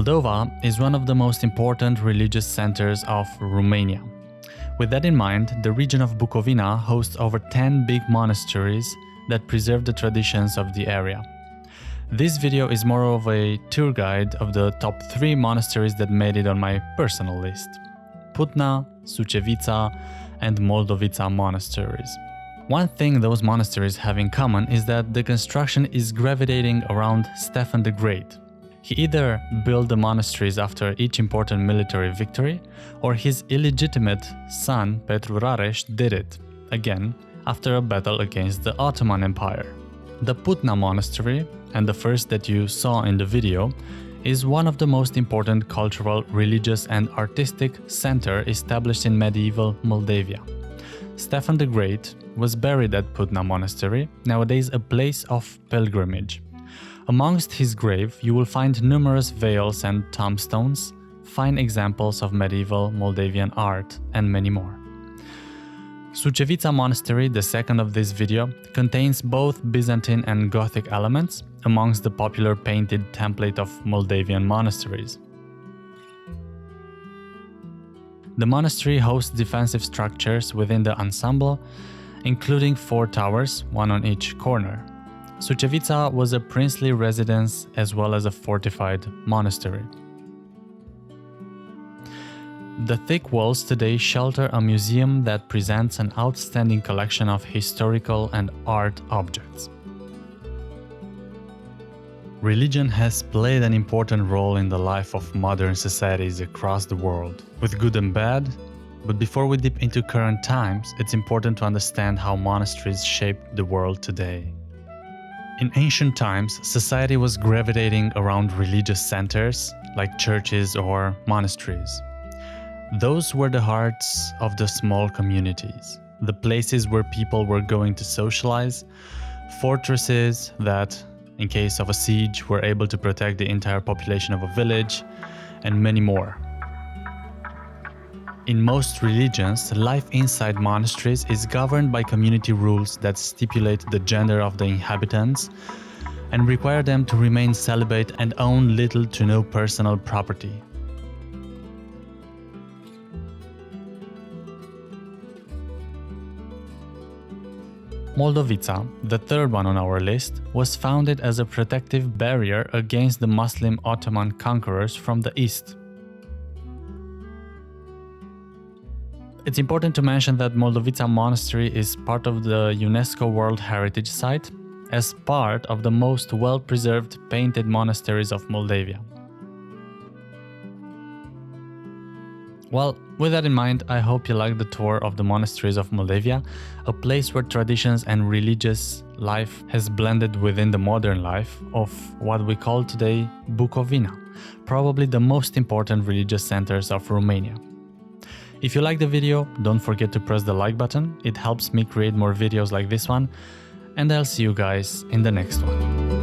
Moldova is one of the most important religious centers of Romania. With that in mind, the region of Bucovina hosts over 10 big monasteries that preserve the traditions of the area. This video is more of a tour guide of the top 3 monasteries that made it on my personal list: Putna, Sucevita, and Moldovita monasteries. One thing those monasteries have in common is that the construction is gravitating around Stefan the Great. He either built the monasteries after each important military victory, or his illegitimate son Petru Rareș did it, again, after a battle against the Ottoman Empire. The Putna Monastery, and the first that you saw in the video, is one of the most important cultural, religious and artistic center established in medieval Moldavia. Stefan the Great was buried at Putna Monastery, nowadays a place of pilgrimage. Amongst his grave, you will find numerous veils and tombstones, fine examples of medieval Moldavian art, and many more. Sucevita Monastery, the second of this video, contains both Byzantine and Gothic elements amongst the popular painted template of Moldavian monasteries. The monastery hosts defensive structures within the ensemble, including 4 towers, one on each corner. Sucevita was a princely residence as well as a fortified monastery. The thick walls today shelter a museum that presents an outstanding collection of historical and art objects. Religion has played an important role in the life of modern societies across the world, with good and bad, but before we dip into current times, it's important to understand how monasteries shaped the world today. In ancient times, society was gravitating around religious centers like churches or monasteries. Those were the hearts of the small communities, the places where people were going to socialize, fortresses that, in case of a siege, were able to protect the entire population of a village, and many more. In most religions, life inside monasteries is governed by community rules that stipulate the gender of the inhabitants and require them to remain celibate and own little to no personal property. Moldovita, the third one on our list, was founded as a protective barrier against the Muslim Ottoman conquerors from the east. It's important to mention that Moldovita Monastery is part of the UNESCO World Heritage Site as part of the most well-preserved painted monasteries of Moldavia. Well, with that in mind, I hope you liked the tour of the Monasteries of Moldavia, a place where traditions and religious life has blended within the modern life of what we call today Bucovina, probably the most important religious centers of Romania. If you like the video, don't forget to press the like button, it helps me create more videos like this one, and I'll see you guys in the next one.